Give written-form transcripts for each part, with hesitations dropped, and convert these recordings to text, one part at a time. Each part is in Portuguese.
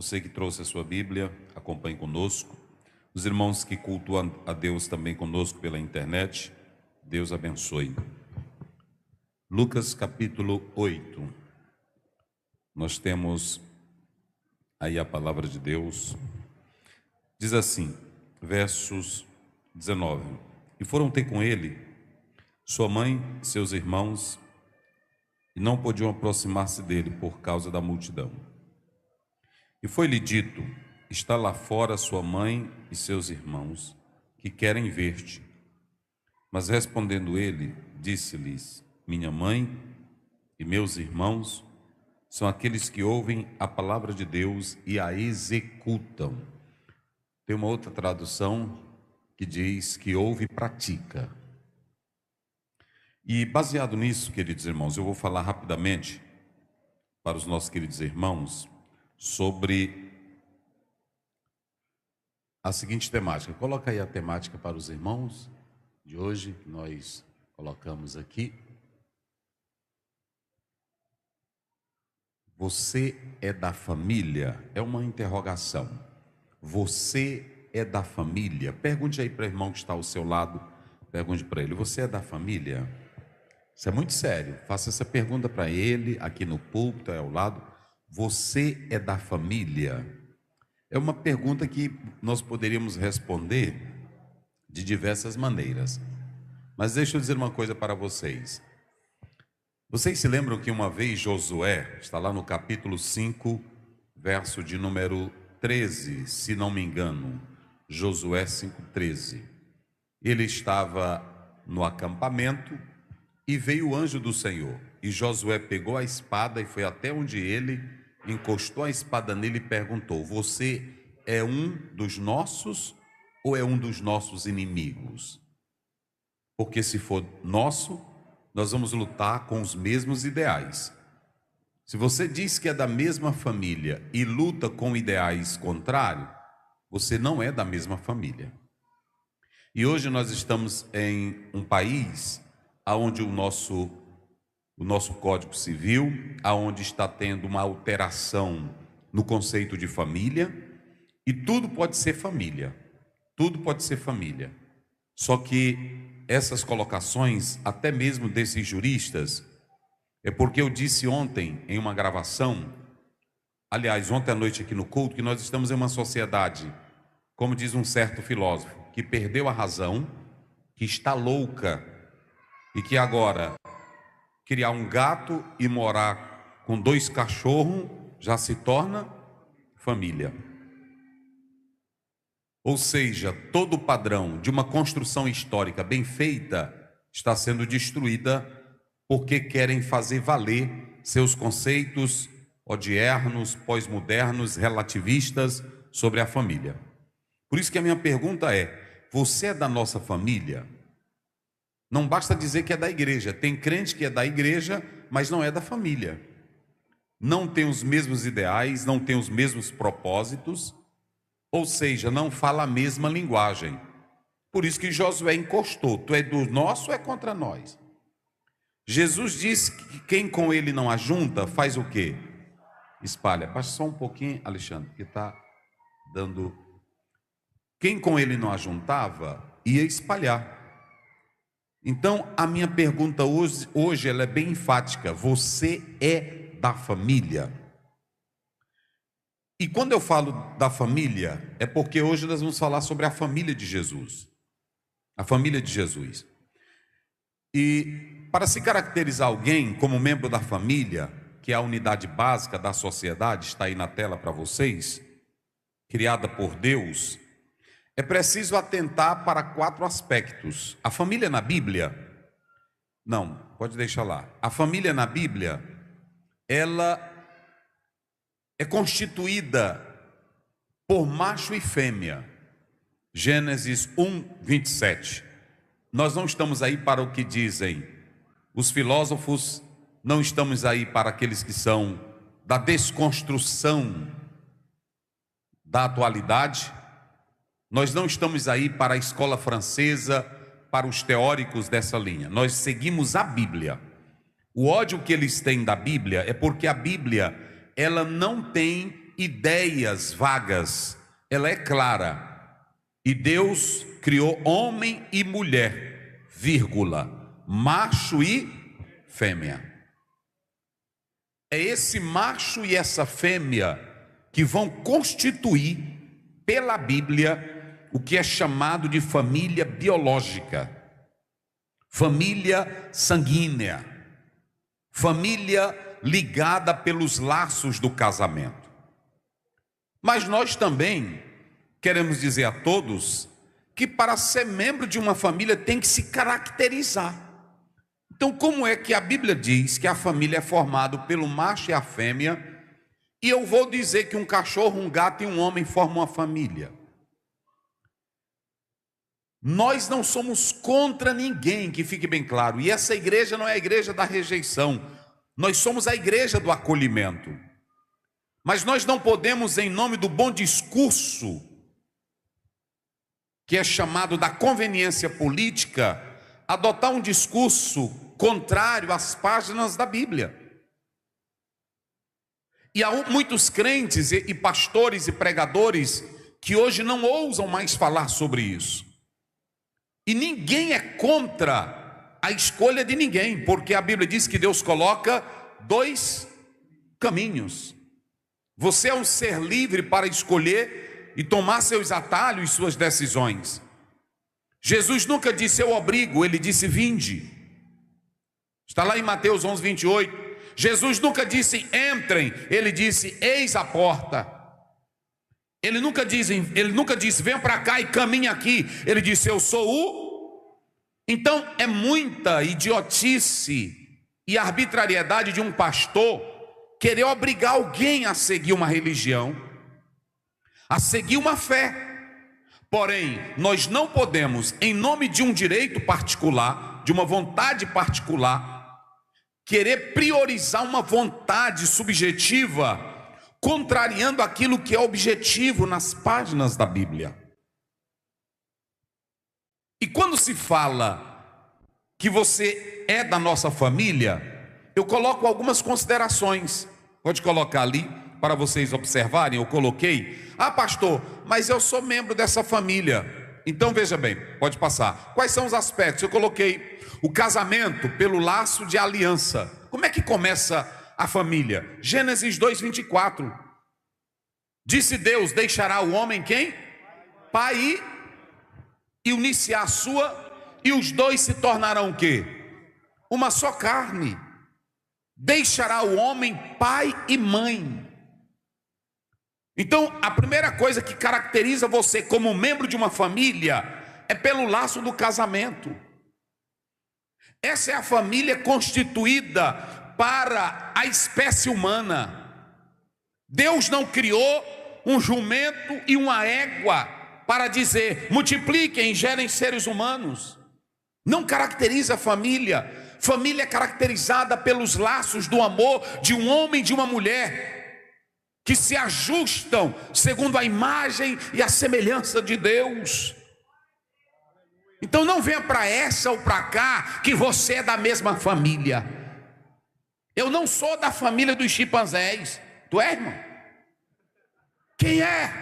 Você que trouxe a sua Bíblia, acompanhe conosco. Os irmãos que cultuam a Deus também conosco pela internet, Deus abençoe. Lucas capítulo 8. Nós temos aí a palavra de Deus. Diz assim, versos 19. E foram ter com ele sua mãe, seus irmãos, e não podiam aproximar-se dele por causa da multidão. E foi-lhe dito: está lá fora sua mãe e seus irmãos, que querem ver-te. Mas respondendo ele, disse-lhes: minha mãe e meus irmãos são aqueles que ouvem a palavra de Deus e a executam. Tem uma outra tradução que diz que ouve e pratica. E baseado nisso, queridos irmãos, eu vou falar rapidamente para os nossos queridos irmãos sobre a seguinte temática. Coloca aí a temática para os irmãos de hoje, que nós colocamos aqui. Você é da família? É uma interrogação. Você é da família? Pergunte aí para o irmão que está ao seu lado, pergunte para ele: você é da família? Isso é muito sério. Faça essa pergunta para ele, aqui no púlpito, ao lado. Você é da família? É uma pergunta que nós poderíamos responder de diversas maneiras. Mas deixa eu dizer uma coisa para vocês. Vocês se lembram que uma vez Josué, está lá no capítulo 5, verso de número 13, se não me engano, Josué 5:13. Ele estava no acampamento e veio o anjo do Senhor. E Josué pegou a espada e foi até onde ele, encostou a espada nele e perguntou: você é um dos nossos ou é um dos nossos inimigos? Porque se for nosso, nós vamos lutar com os mesmos ideais. Se você diz que é da mesma família e luta com ideais contrários, você não é da mesma família. E hoje nós estamos em um país onde o nosso Código Civil, aonde está tendo uma alteração no conceito de família, e tudo pode ser família. Tudo pode ser família. Só que essas colocações, até mesmo desses juristas, é porque eu disse ontem em uma gravação, aliás, ontem à noite aqui no culto, que nós estamos em uma sociedade, como diz um certo filósofo, que perdeu a razão, que está louca, e que agora criar um gato e morar com 2 cachorros já se torna família. Ou seja, todo o padrão de uma construção histórica bem feita está sendo destruída porque querem fazer valer seus conceitos odiernos, pós-modernos, relativistas sobre a família. Por isso que a minha pergunta é: você é da nossa família? Não basta dizer que é da igreja. Tem crente que é da igreja, mas não é da família. Não tem os mesmos ideais, não tem os mesmos propósitos, ou seja, não fala a mesma linguagem. Por isso que Josué encostou: tu é do nosso ou é contra nós? Jesus disse que quem com ele não ajunta, faz o quê? Espalha. Baixa só um pouquinho, Alexandre, que está dando... Quem com ele não ajuntava, ia espalhar. Então, a minha pergunta hoje ela é bem enfática: você é da família? E quando eu falo da família, é porque hoje nós vamos falar sobre a família de Jesus. A família de Jesus. E para se caracterizar alguém como membro da família, que é a unidade básica da sociedade, está aí na tela para vocês, criada por Deus, é preciso atentar para 4 aspectos. A família na Bíblia, não, pode deixar lá. A família na Bíblia, ela é constituída por macho e fêmea. Gênesis 1:27. Nós não estamos aí para o que dizem os filósofos, não estamos aí para aqueles que são da desconstrução da atualidade. Nós não estamos aí para a escola francesa, para os teóricos dessa linha. Nós seguimos a Bíblia. O ódio que eles têm da Bíblia é porque a Bíblia, ela não tem ideias vagas, ela é clara. E Deus criou homem e mulher, vírgula, macho e fêmea. É esse macho e essa fêmea que vão constituir, pela Bíblia, o que é chamado de família biológica, família sanguínea, família ligada pelos laços do casamento. Mas nós também queremos dizer a todos que para ser membro de uma família tem que se caracterizar. Então, como é que a Bíblia diz que a família é formada pelo macho e a fêmea, e eu vou dizer que um cachorro, um gato e um homem formam uma família? Nós não somos contra ninguém, que fique bem claro, e essa igreja não é a igreja da rejeição, nós somos a igreja do acolhimento. Mas nós não podemos, em nome do bom discurso, que é chamado da conveniência política, adotar um discurso contrário às páginas da Bíblia. E há muitos crentes e pastores e pregadores que hoje não ousam mais falar sobre isso. E ninguém é contra a escolha de ninguém, porque a Bíblia diz que Deus coloca dois caminhos. Você é um ser livre para escolher e tomar seus atalhos e suas decisões. Jesus nunca disse eu obrigo, ele disse vinde. Está lá em Mateus 11, 28. Jesus nunca disse entrem, ele disse eis a porta. Ele nunca disse venha para cá e caminhe aqui, ele disse eu sou o. Então é muita idiotice e arbitrariedade de um pastor querer obrigar alguém a seguir uma religião, a seguir uma fé. Porém, nós não podemos, em nome de um direito particular, de uma vontade particular, querer priorizar uma vontade subjetiva, contrariando aquilo que é objetivo nas páginas da Bíblia. E quando se fala que você é da nossa família, eu coloco algumas considerações. Pode colocar ali para vocês observarem, eu coloquei. Ah, pastor, mas eu sou membro dessa família. Então veja bem, pode passar. Quais são os aspectos? Eu coloquei o casamento pelo laço de aliança. Como é que começa a família? Gênesis 2, 24. Disse Deus, deixará o homem quem? Pai e unir-se à sua, e os dois se tornarão o quê? Uma só carne. Deixará o homem pai e mãe. Então, a primeira coisa que caracteriza você como membro de uma família é pelo laço do casamento. Essa é a família constituída para a espécie humana. Deus não criou um jumento e uma égua para dizer, multipliquem, gerem seres humanos. Não caracteriza a família. Família é caracterizada pelos laços do amor de um homem e de uma mulher, que se ajustam segundo a imagem e a semelhança de Deus. Então não venha para essa ou para cá que você é da mesma família. Eu não sou da família dos chimpanzés. Tu é, irmão? Quem é?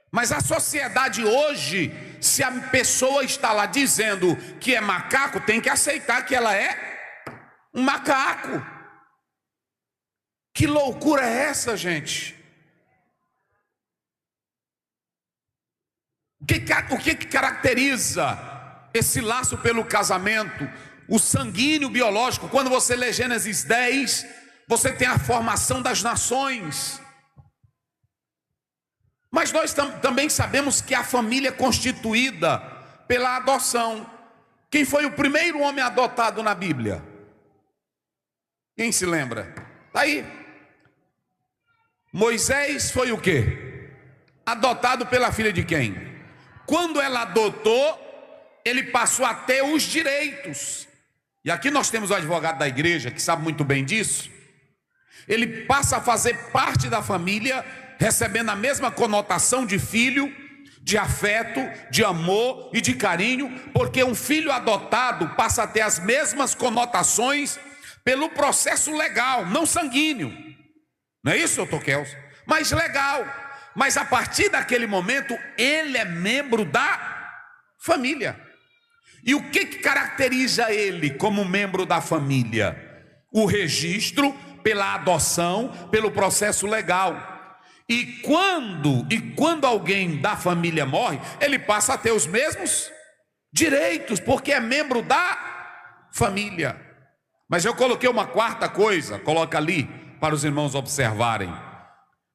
Mas a sociedade hoje, se a pessoa está lá dizendo que é macaco, tem que aceitar que ela é um macaco. Que loucura é essa, gente? O que caracteriza esse laço pelo casamento? O sanguíneo biológico. Quando você lê Gênesis 10, você tem a formação das nações. Mas nós também sabemos que a família é constituída pela adoção. Quem foi o primeiro homem adotado na Bíblia? Quem se lembra? Está aí. Moisés foi o quê? Adotado pela filha de quem? Quando ela adotou, ele passou a ter os direitos. E aqui nós temos o advogado da igreja, que sabe muito bem disso. Ele passa a fazer parte da família, recebendo a mesma conotação de filho, de afeto, de amor e de carinho, porque um filho adotado passa a ter as mesmas conotações pelo processo legal, não sanguíneo. Não é isso, doutor Kelso? Mas legal. Mas a partir daquele momento, ele é membro da família. E o que caracteriza ele como membro da família? O registro pela adoção, pelo processo legal. E quando alguém da família morre, ele passa a ter os mesmos direitos, porque é membro da família. Mas eu coloquei uma quarta coisa, coloca ali para os irmãos observarem.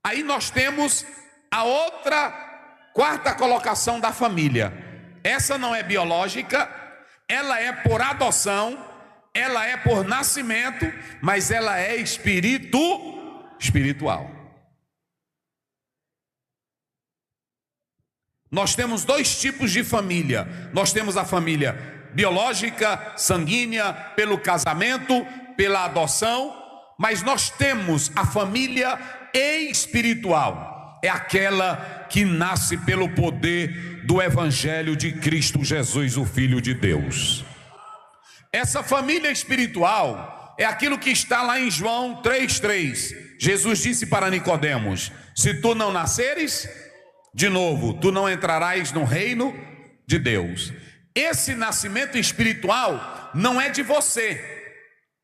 Aí nós temos a outra quarta colocação da família. Essa não é biológica, ela é por adoção, ela é por nascimento, mas ela é espiritual. Nós temos dois tipos de família. Nós temos a família biológica, sanguínea, pelo casamento, pela adoção, mas nós temos a família espiritual. É aquela que nasce pelo poder do Evangelho de Cristo Jesus, o Filho de Deus. Essa família espiritual é aquilo que está lá em João 3,3. Jesus disse para Nicodemos: se tu não nasceres de novo, tu não entrarás no reino de Deus. Esse nascimento espiritual não é de você.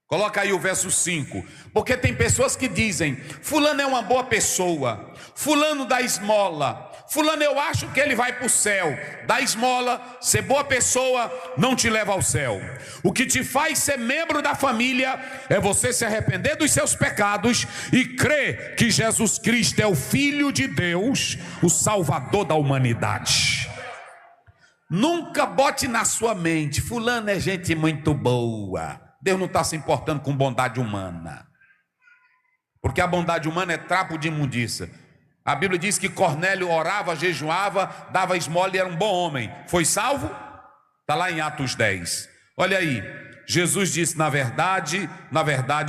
Coloca aí o verso 5. Porque tem pessoas que dizem: fulano é uma boa pessoa, fulano dá esmola, fulano eu acho que ele vai para o céu. Dá esmola, ser boa pessoa não te leva ao céu. O que te faz ser membro da família é você se arrepender dos seus pecados e crer que Jesus Cristo é o Filho de Deus, o Salvador da humanidade. Nunca bote na sua mente: fulano é gente muito boa. Deus não está se importando com bondade humana, porque a bondade humana é trapo de imundícia. A Bíblia diz que Cornélio orava, jejuava, dava esmola e era um bom homem. Foi salvo? Está lá em Atos 10. Olha aí, Jesus disse: na verdade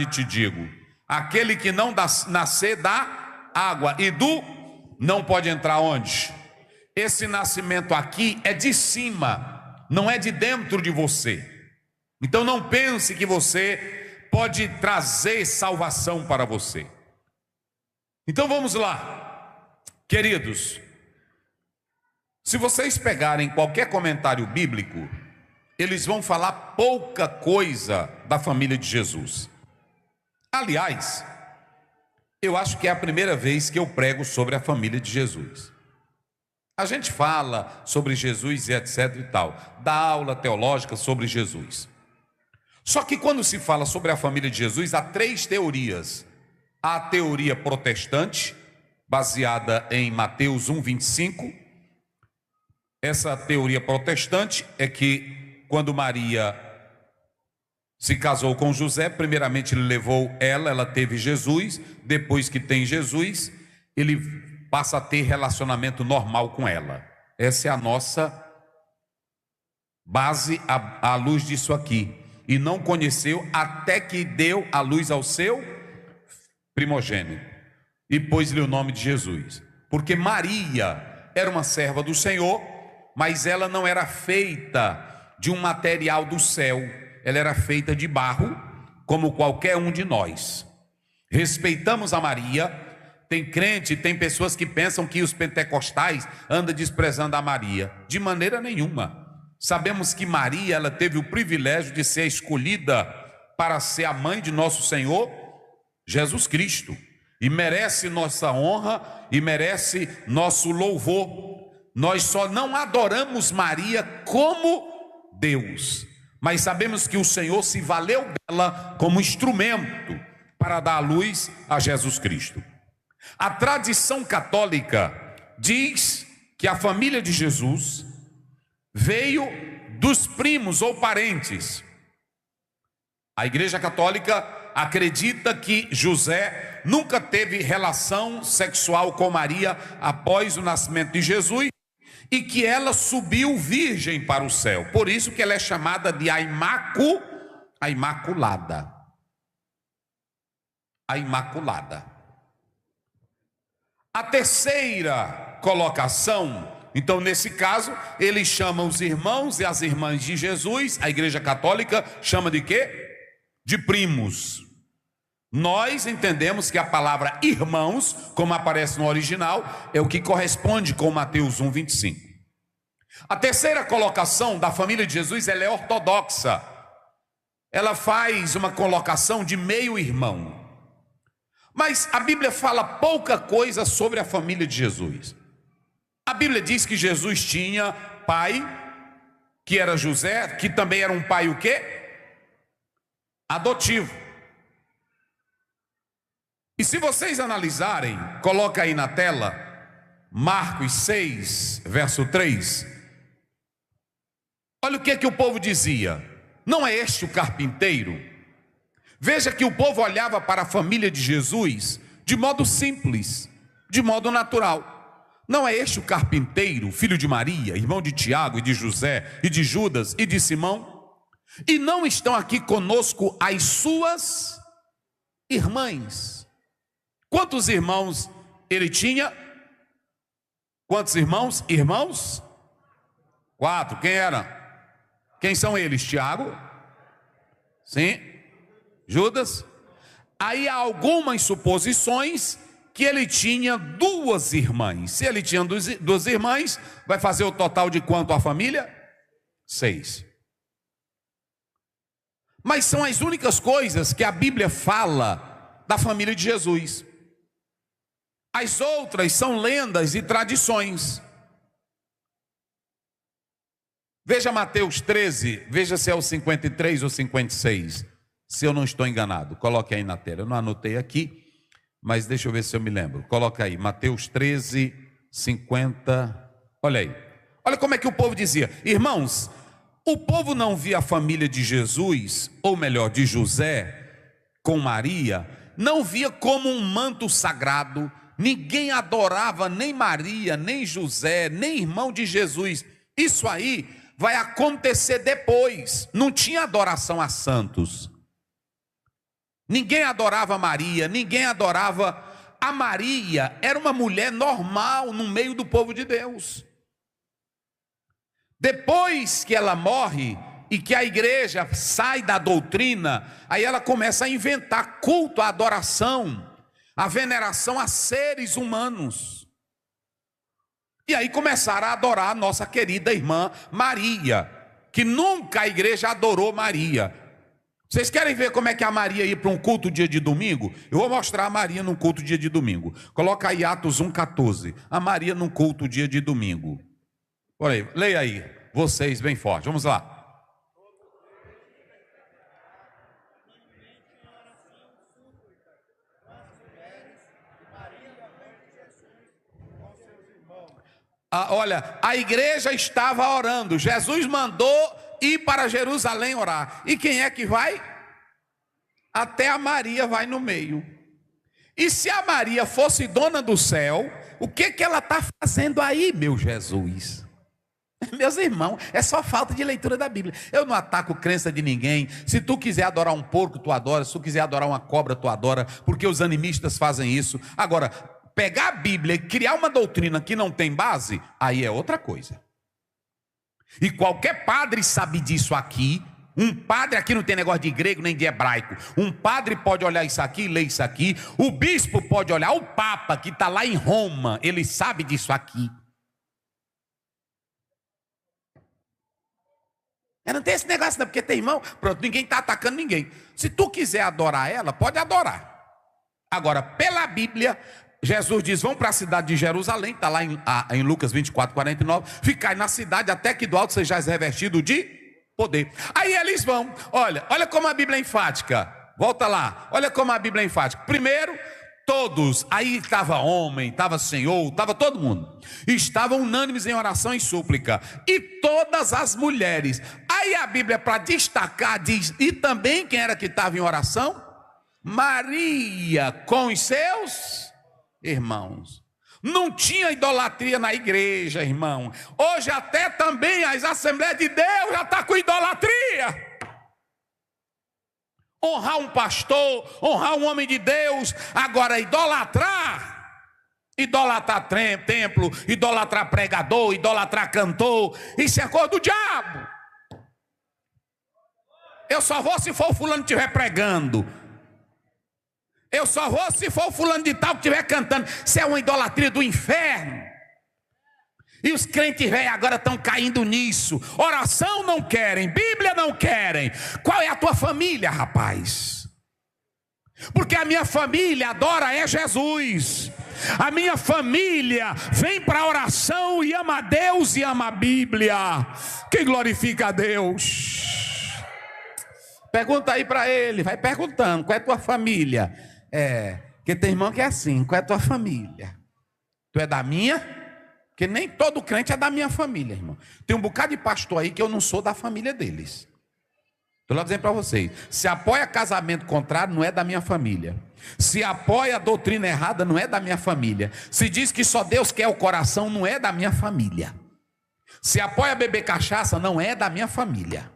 te digo, aquele que não nascer da água e do não pode entrar onde? Esse nascimento aqui é de cima, não é de dentro de você. Então não pense que você pode trazer salvação para você. Então vamos lá, queridos. Se vocês pegarem qualquer comentário bíblico, eles vão falar pouca coisa da família de Jesus. Aliás, eu acho que é a primeira vez que eu prego sobre a família de Jesus. A gente fala sobre Jesus e etc e tal, dá aula teológica sobre Jesus. Só que quando se fala sobre a família de Jesus, há três teorias. Há a teoria protestante, baseada em Mateus 1,25. Essa teoria protestante é que quando Maria se casou com José, primeiramente ele levou ela teve Jesus. Depois que tem Jesus, ele passa a ter relacionamento normal com ela. Essa é a nossa base à luz disso aqui. E não conheceu até que deu a luz ao seu primogênito e pôs-lhe o nome de Jesus. Porque Maria era uma serva do Senhor, mas ela não era feita de um material do céu, ela era feita de barro, como qualquer um de nós. Respeitamos a Maria. Tem crente, tem pessoas que pensam que os pentecostais andam desprezando a Maria. De maneira nenhuma. Sabemos que Maria, ela teve o privilégio de ser escolhida para ser a mãe de nosso Senhor Jesus Cristo, e merece nossa honra e merece nosso louvor. Nós só não adoramos Maria como Deus, mas sabemos que o Senhor se valeu dela como instrumento para dar a luz a Jesus Cristo. A tradição católica diz que a família de Jesus veio dos primos ou parentes. A Igreja Católica acredita que José nunca teve relação sexual com Maria após o nascimento de Jesus e que ela subiu virgem para o céu. Por isso que ela é chamada de a Imaculada. A Imaculada. A terceira colocação, então nesse caso, ele chama os irmãos e as irmãs de Jesus, a Igreja Católica chama de quê? De primos. Nós entendemos que a palavra irmãos, como aparece no original, é o que corresponde com Mateus 1:25. A terceira colocação da família de Jesus, ela é ortodoxa. Ela faz uma colocação de meio-irmão. Mas a Bíblia fala pouca coisa sobre a família de Jesus. A Bíblia diz que Jesus tinha pai, que era José, que também era um pai o quê? Adotivo. E se vocês analisarem, coloca aí na tela, Marcos 6, verso 3. Olha o que o povo dizia. Não é este o carpinteiro? Veja que o povo olhava para a família de Jesus de modo simples, de modo natural. Não é este o carpinteiro, filho de Maria, irmão de Tiago e de José e de Judas e de Simão? E não estão aqui conosco as suas irmãs? Quantos irmãos ele tinha? Quantos irmãos? Irmãos? 4. Quem era? Quem são eles? Tiago? Sim. Judas? Aí há algumas suposições que ele tinha 2 irmãs. Se ele tinha 2 irmãs, vai fazer o total de quanto a família? 6. Mas são as únicas coisas que a Bíblia fala da família de Jesus. As outras são lendas e tradições. Veja Mateus 13, veja se é o 53 ou 56, se eu não estou enganado. Coloque aí na tela, eu não anotei aqui, mas deixa eu ver se eu me lembro. Coloca aí, Mateus 13, 50, olha aí. Olha como é que o povo dizia. Irmãos, o povo não via a família de Jesus, ou melhor, de José, com Maria, não via como um manto sagrado. Ninguém adorava nem Maria, nem José, nem irmão de Jesus. Isso aí vai acontecer depois. Não tinha adoração a santos. Ninguém adorava Maria, ninguém adorava. A Maria era uma mulher normal no meio do povo de Deus. Depois que ela morre e que a igreja sai da doutrina, aí ela começa a inventar culto, a adoração, a veneração a seres humanos. E aí começaram a adorar a nossa querida irmã Maria, que nunca a igreja adorou Maria. Vocês querem ver como é que a Maria ia para um culto dia de domingo? Eu vou mostrar a Maria num culto dia de domingo. Coloca aí Atos 1,14. A Maria num culto dia de domingo. Olha aí, leia aí, vocês bem forte. Vamos lá. Olha, a igreja estava orando. Jesus mandou ir para Jerusalém orar. E quem é que vai? Até a Maria vai no meio. E se a Maria fosse dona do céu, o que ela está fazendo aí, meu Jesus? Meus irmãos, é só falta de leitura da Bíblia. Eu não ataco crença de ninguém. Se tu quiser adorar um porco, tu adora. Se tu quiser adorar uma cobra, tu adora. Porque os animistas fazem isso. Agora, pegar a Bíblia e criar uma doutrina que não tem base, aí é outra coisa. E qualquer padre sabe disso aqui. Um padre aqui não tem negócio de grego nem de hebraico. Um padre pode olhar isso aqui e ler isso aqui. O bispo pode olhar, o papa que está lá em Roma, ele sabe disso aqui. Não tem esse negócio não, porque tem irmão, pronto, ninguém está atacando ninguém. Se tu quiser adorar ela, pode adorar. Agora, pela Bíblia, Jesus diz, vão para a cidade de Jerusalém, está lá em Lucas 24, 49, ficai na cidade até que do alto sejais revestido de poder. Aí eles vão, olha como a Bíblia é enfática, volta lá, olha como a Bíblia é enfática. Primeiro, todos, aí estava homem, estava senhor, estava todo mundo, estavam unânimes em oração e súplica, e todas as mulheres. Aí a Bíblia, para destacar, diz, e também quem era que estava em oração? Maria, com os seus irmãos. Não tinha idolatria na igreja, irmão. Hoje até também as Assembleias de Deus já estão com idolatria. Honrar um pastor, honrar um homem de Deus. Agora idolatrar templo, idolatrar pregador, idolatrar cantor, isso é coisa do diabo. Eu só vou se for o fulano estiver pregando. Eu só vou se for o fulano de tal que estiver cantando. Isso é uma idolatria do inferno. E os crentes velhos agora estão caindo nisso. Oração não querem, Bíblia não querem. Qual é a tua família, rapaz? Porque a minha família adora é Jesus. A minha família vem para a oração e ama a Deus e ama a Bíblia. Quem glorifica a Deus? Pergunta aí para ele, vai perguntando, qual é a tua família? Porque tem irmão que é assim, qual é a tua família? Tu é da minha? Porque nem todo crente é da minha família, irmão. Tem um bocado de pastor aí que eu não sou da família deles. Estou lá dizendo para vocês, se apoia casamento contrário, não é da minha família. Se apoia a doutrina errada, não é da minha família. Se diz que só Deus quer o coração, não é da minha família. Se apoia beber cachaça, não é da minha família.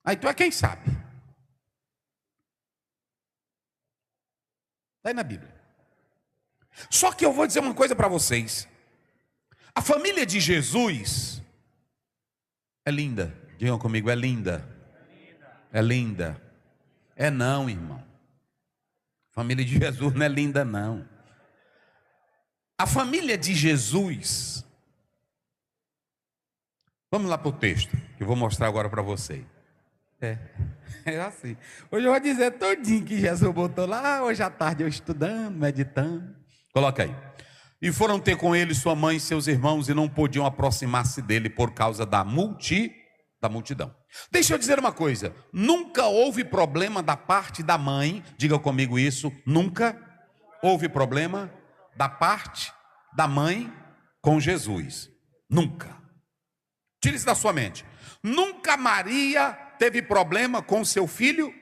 Aí tu é quem sabe. Está aí na Bíblia. Só que eu vou dizer uma coisa para vocês. A família de Jesus é linda. Digam comigo, é linda. É linda. É não, irmão. A família de Jesus não é linda, não. A família de Jesus. Vamos lá para o texto, que eu vou mostrar agora para vocês. É assim. Hoje eu vou dizer todinho que Jesus botou lá, hoje à tarde eu estudando, meditando. Coloca aí. E foram ter com ele sua mãe e seus irmãos, e não podiam aproximar-se dele por causa da multidão. Deixa eu dizer uma coisa, nunca houve problema da parte da mãe, diga comigo isso, nunca houve problema da parte da mãe com Jesus, nunca. Tire isso da sua mente. Nunca Maria teve problema com seu filho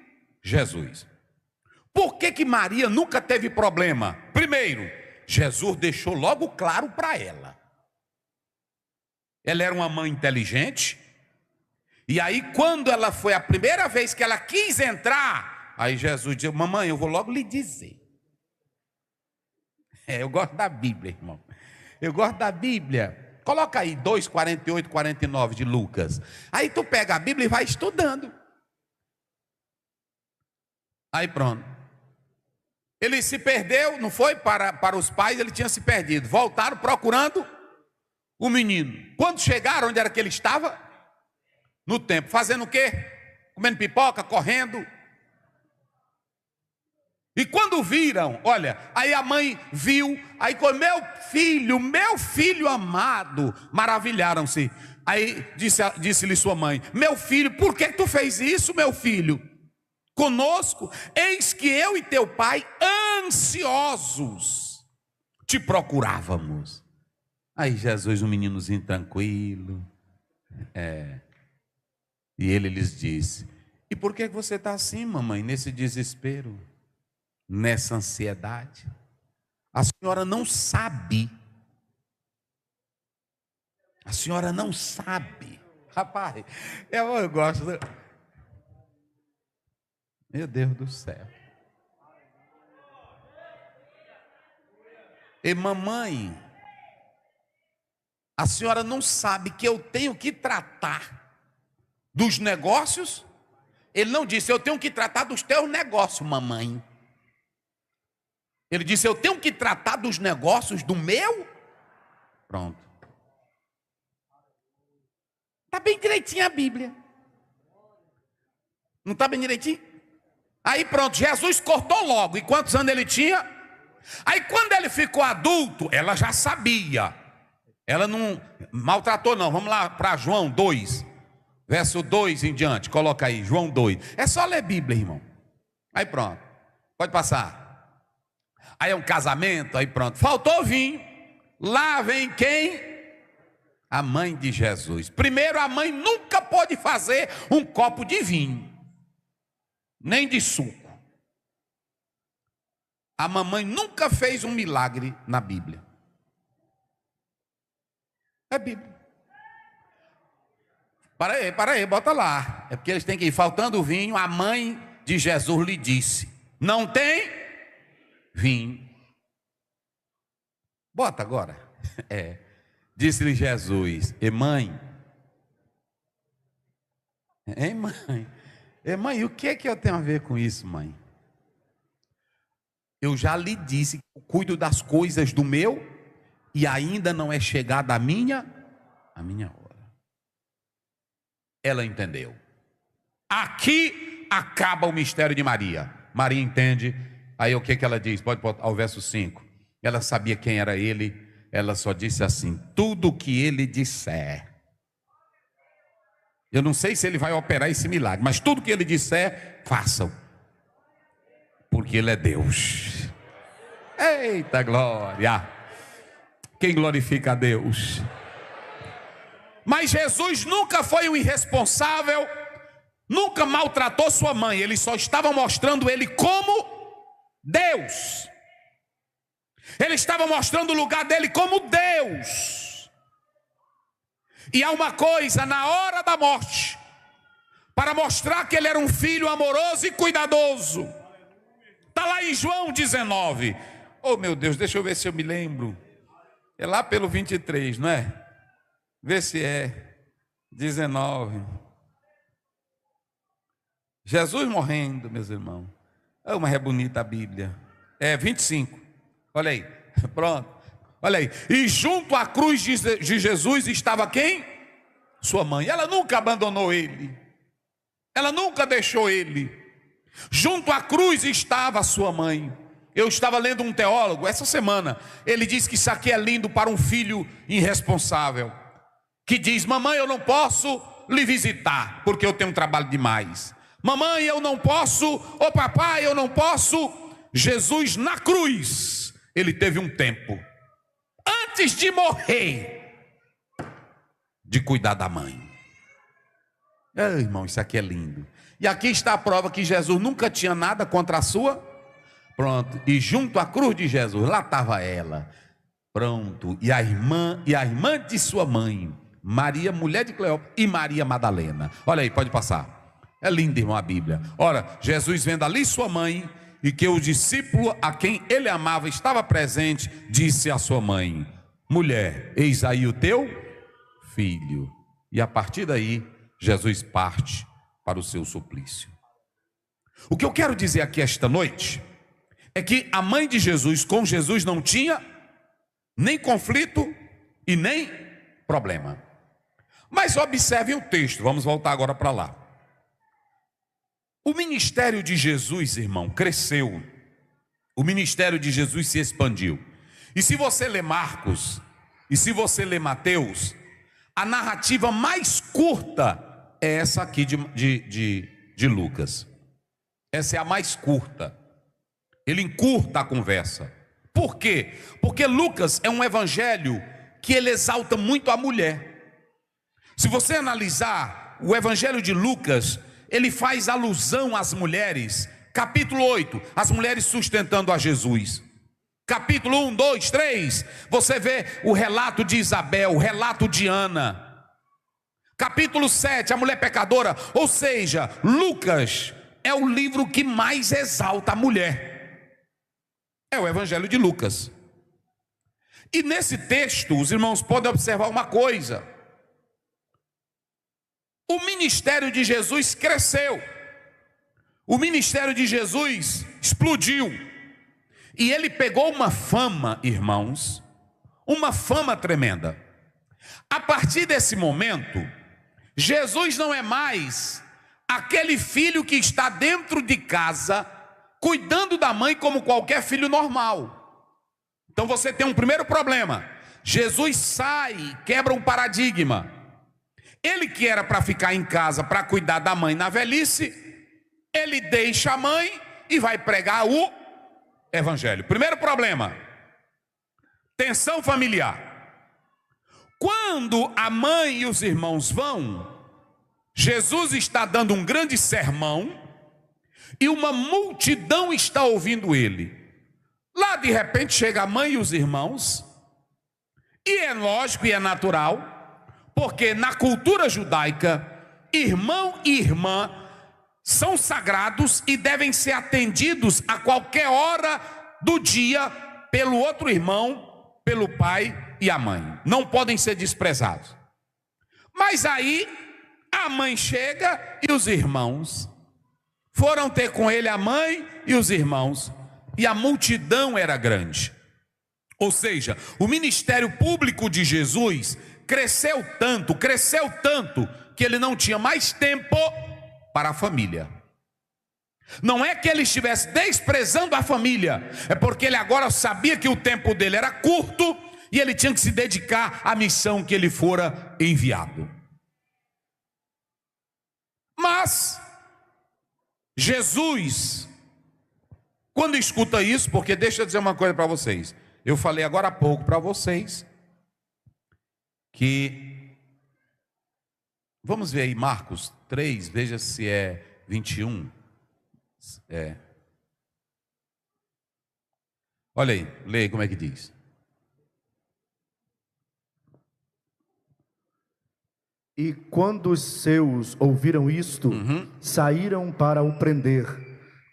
Jesus. Por que Maria nunca teve problema? Primeiro, Jesus deixou logo claro para ela. Ela era uma mãe inteligente. E aí quando ela foi a primeira vez que ela quis entrar, aí Jesus disse, mamãe, eu vou logo lhe dizer. Eu gosto da Bíblia, irmão. Eu gosto da Bíblia. Coloca aí 2, 48, 49 de Lucas. Aí tu pega a Bíblia e vai estudando. Aí pronto. Ele se perdeu, não foi para os pais, ele tinha se perdido. Voltaram procurando o menino. Quando chegaram, onde era que ele estava? No templo, fazendo o quê? Comendo pipoca, correndo. E quando viram, olha, aí a mãe viu, aí com meu filho amado, maravilharam-se. Aí disse-lhe sua mãe, meu filho, por que tu fez isso, meu filho? Conosco, eis que eu e teu pai, ansiosos, te procurávamos. Aí Jesus, um meninozinho tranquilo, e ele lhes disse, e por que você está assim, mamãe, nesse desespero, nessa ansiedade? A senhora não sabe. A senhora não sabe. Rapaz, eu gosto. Meu Deus do céu. E mamãe, a senhora não sabe que eu tenho que tratar dos negócios? Ele não disse, eu tenho que tratar dos teus negócios, mamãe. Ele disse, eu tenho que tratar dos negócios do meu? Pronto. Está bem direitinho a Bíblia. Não está bem direitinho? Aí pronto, Jesus cortou logo. E quantos anos ele tinha? Aí quando ele ficou adulto, ela já sabia. Ela não maltratou não. Vamos lá para João 2. Verso 2 em diante. Coloca aí, João 2. É só ler Bíblia, irmão. Aí pronto. Pode passar. Aí é um casamento, aí pronto. Faltou vinho. Lá vem quem? A mãe de Jesus. Primeiro, a mãe nunca pôde fazer um copo de vinho, nem de suco. A mamãe nunca fez um milagre na Bíblia. É Bíblia. Para aí, bota lá. É porque eles têm que ir. Faltando vinho, a mãe de Jesus lhe disse, não tem vinho. Bota agora. Disse-lhe Jesus, mãe. Mãe? Mãe, o que é que eu tenho a ver com isso, mãe? Eu já lhe disse que eu cuido das coisas do meu e ainda não é chegada a minha hora. Ela entendeu. Aqui acaba o mistério de Maria. Maria entende. Aí o que ela diz? Pode botar ao verso 5. Ela sabia quem era ele. Ela só disse assim: tudo que ele disser. Eu não sei se ele vai operar esse milagre, mas tudo que ele disser, façam. Porque ele é Deus. Eita glória! Quem glorifica a Deus? Mas Jesus nunca foi um irresponsável, nunca maltratou sua mãe. Ele só estava mostrando ele como Deus. Ele estava mostrando o lugar dele como Deus. E há uma coisa na hora da morte, para mostrar que ele era um filho amoroso e cuidadoso. Está lá em João 19. Oh meu Deus, deixa eu ver se eu me lembro. É lá pelo 23, não é? Vê se é 19. Jesus morrendo, meus irmãos. Oh, mas é bonita a Bíblia. É 25. Olha aí, pronto. Olha aí. E junto à cruz de Jesus estava quem? Sua mãe. Ela nunca abandonou ele. Ela nunca deixou ele. Junto à cruz estava sua mãe. Eu estava lendo um teólogo essa semana. Ele disse que isso aqui é lindo para um filho irresponsável, que diz: mamãe, eu não posso lhe visitar porque eu tenho um trabalho demais. Mamãe, eu não posso. Ô papai, eu não posso. Jesus na cruz, ele teve um tempo, antes de morrer, de cuidar da mãe. Irmão, isso aqui é lindo. E aqui está a prova que Jesus nunca tinha nada contra a sua. Pronto. E junto à cruz de Jesus, lá estava ela. Pronto. E a irmã de sua mãe, Maria, mulher de Cleópatra, e Maria Madalena. Olha aí, pode passar. É lindo, irmão, a Bíblia. Ora, Jesus vendo ali sua mãe, e que o discípulo a quem ele amava estava presente, disse à sua mãe: mulher, eis aí o teu filho. E a partir daí, Jesus parte para o seu suplício. O que eu quero dizer aqui esta noite é que a mãe de Jesus com Jesus não tinha nem conflito e nem problema. Mas observem o texto, vamos voltar agora para lá. O ministério de Jesus, irmão, cresceu. O ministério de Jesus se expandiu. E se você lê Marcos, e se você lê Mateus, a narrativa mais curta é essa aqui de Lucas. Essa é a mais curta. Ele encurta a conversa. Por quê? Porque Lucas é um evangelho que ele exalta muito a mulher. Se você analisar o evangelho de Lucas, ele faz alusão às mulheres. Capítulo 8, as mulheres sustentando a Jesus. Capítulo 1, 2, 3, você vê o relato de Isabel, o relato de Ana. Capítulo 7, a mulher pecadora. Ou seja, Lucas é o livro que mais exalta a mulher. É o evangelho de Lucas. E nesse texto, os irmãos podem observar uma coisa: o ministério de Jesus cresceu. O ministério de Jesus explodiu. E ele pegou uma fama, irmãos, uma fama tremenda. A partir desse momento, Jesus não é mais aquele filho que está dentro de casa, cuidando da mãe como qualquer filho normal. Então você tem um primeiro problema. Jesus sai, quebra um paradigma. Ele que era para ficar em casa, para cuidar da mãe na velhice, ele deixa a mãe e vai pregar o evangelho. Primeiro problema: tensão familiar. Quando a mãe e os irmãos vão, Jesus está dando um grande sermão e uma multidão está ouvindo ele. Lá de repente chega a mãe e os irmãos, e é lógico e é natural, porque na cultura judaica, irmão e irmã são sagrados e devem ser atendidos a qualquer hora do dia pelo outro irmão, pelo pai e a mãe. Não podem ser desprezados. Mas aí a mãe chega e os irmãos foram ter com ele, a mãe e os irmãos. e a multidão era grande. Ou seja, o ministério público de Jesus cresceu tanto, que ele não tinha mais tempo para a família. Não é que ele estivesse desprezando a família, é porque ele agora sabia que o tempo dele era curto e ele tinha que se dedicar à missão que ele fora enviado. Mas Jesus, quando escuta isso, porque deixa eu dizer uma coisa para vocês, eu falei agora há pouco para vocês que, vamos ver aí Marcos 3, veja se é 21. Olha aí, leia como é que diz. E quando os seus ouviram isto, saíram para o prender,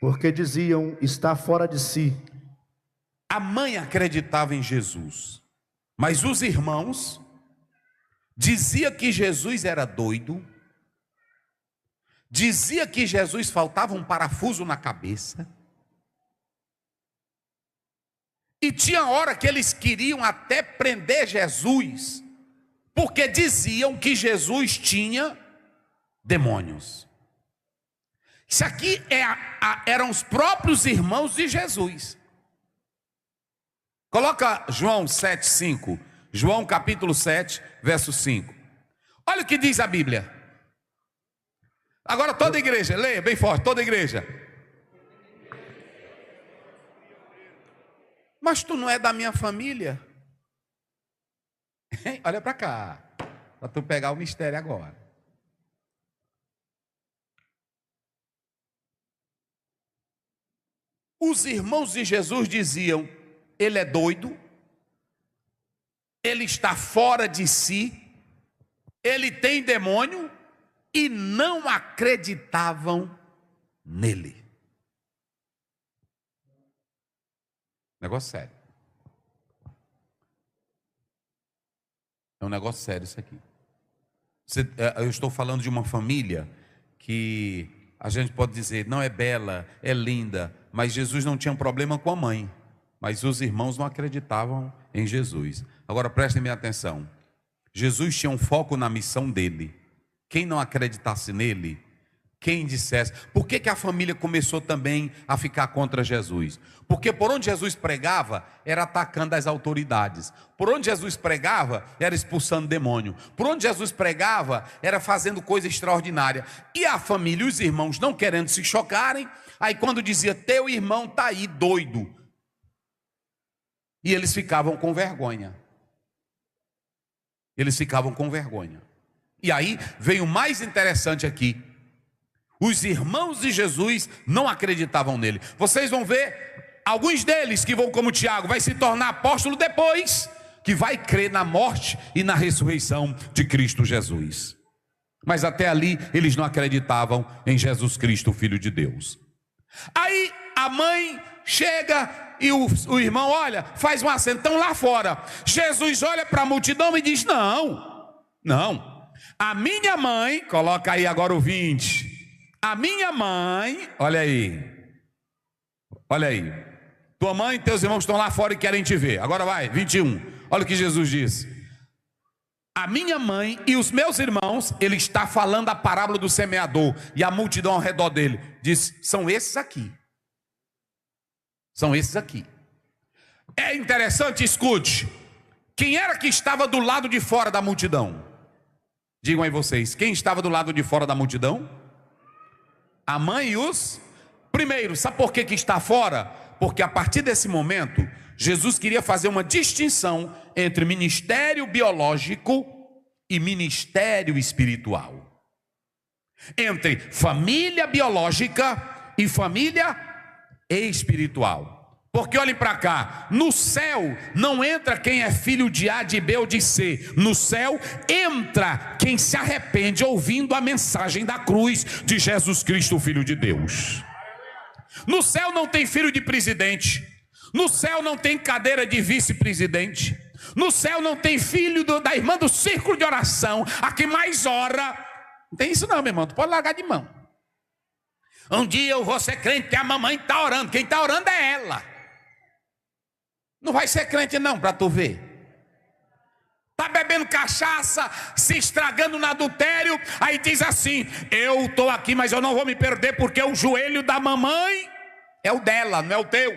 porque diziam, está fora de si. A mãe acreditava em Jesus, mas os irmãos diziam que Jesus era doido, dizia que Jesus faltava um parafuso na cabeça, e tinha hora que eles queriam até prender Jesus, porque diziam que Jesus tinha demônios. Isso aqui eram os próprios irmãos de Jesus. Coloca João 7,5. João capítulo 7, verso 5. Olha o que diz a Bíblia. Agora toda a igreja, leia bem forte, toda a igreja. Mas tu não é da minha família? Olha para cá, para tu pegar o mistério agora. Os irmãos de Jesus diziam, ele é doido, ele está fora de si, ele tem demônio, e não acreditavam nele. Negócio sério. É um negócio sério isso aqui. Eu estou falando de uma família que a gente pode dizer, não é bela, é linda, mas Jesus não tinha um problema com a mãe. Mas os irmãos não acreditavam em Jesus. Agora prestem minha atenção. Jesus tinha um foco na missão dele. Quem não acreditasse nele, quem dissesse... Por que a família começou também a ficar contra Jesus? Porque por onde Jesus pregava, era atacando as autoridades. Por onde Jesus pregava, era expulsando demônio. Por onde Jesus pregava, era fazendo coisa extraordinária. E a família e os irmãos não querendo se chocarem, aí quando dizia, teu irmão está aí doido. E eles ficavam com vergonha. Eles ficavam com vergonha. E aí vem o mais interessante aqui. Os irmãos de Jesus não acreditavam nele. Vocês vão ver, alguns deles que vão como Tiago, vai se tornar apóstolo depois, que vai crer na morte e na ressurreição de Cristo Jesus. Mas até ali eles não acreditavam em Jesus Cristo, o Filho de Deus. Aí a mãe chega e o irmão olha, faz um aceno, estão lá fora. Jesus olha para a multidão e diz, não. A minha mãe, coloca aí agora o 20. A minha mãe, olha aí. Tua mãe e teus irmãos estão lá fora e querem te ver. Agora vai, 21. Olha o que Jesus diz. A minha mãe e os meus irmãos, ele está falando a parábola do semeador. E a multidão ao redor dele diz, são esses aqui. São esses aqui. É interessante, escute. Quem era que estava do lado de fora da multidão? Digam aí vocês, quem estava do lado de fora da multidão? A mãe e os... Primeiro, sabe por que está fora? Porque a partir desse momento, Jesus queria fazer uma distinção entre ministério biológico e ministério espiritual. Entre família biológica e família espiritual. Porque olhem para cá, no céu não entra quem é filho de A, de B ou de C. No céu entra quem se arrepende ouvindo a mensagem da cruz de Jesus Cristo, o Filho de Deus. No céu não tem filho de presidente. No céu não tem cadeira de vice-presidente. No céu não tem filho da irmã do círculo de oração, a que mais ora. Não tem isso não, meu irmão, tu pode largar de mão. Um dia eu vou ser crente que a mamãe está orando. Quem está orando é ela. Não vai ser crente não, para tu ver. Está bebendo cachaça, se estragando no adultério, aí diz assim: eu estou aqui, mas eu não vou me perder, porque o joelho da mamãe é o dela, não é o teu.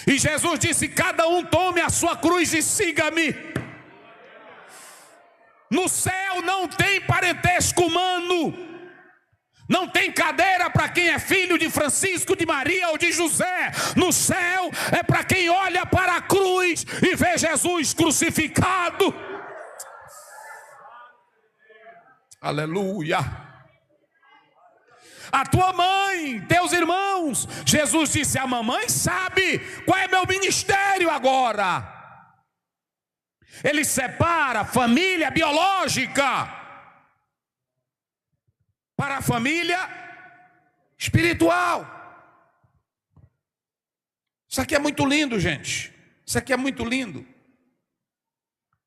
E Jesus disse: cada um tome a sua cruz e siga-me. No céu não tem parentesco humano, não tem cadeira para quem é filho de Francisco, de Maria ou de José. No céu é para quem olha para a cruz e vê Jesus crucificado. Aleluia. A tua mãe, teus irmãos, Jesus disse: a mamãe sabe qual é meu ministério agora. Ele separa a família biológica para a família espiritual. Isso aqui é muito lindo, gente. Isso aqui é muito lindo.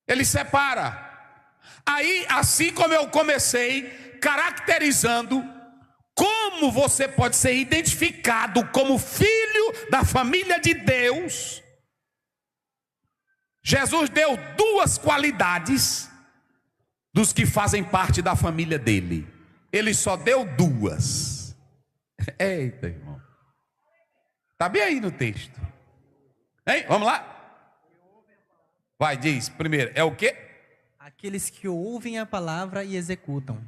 Ele separa. Aí, assim como eu comecei caracterizando como você pode ser identificado como filho da família de Deus, Jesus deu duas qualidades dos que fazem parte da família dele. Ele só deu duas. Eita, irmão. Está bem aí no texto. Hein? Vamos lá? Vai, diz primeiro. É o quê? Aqueles que ouvem a palavra e executam.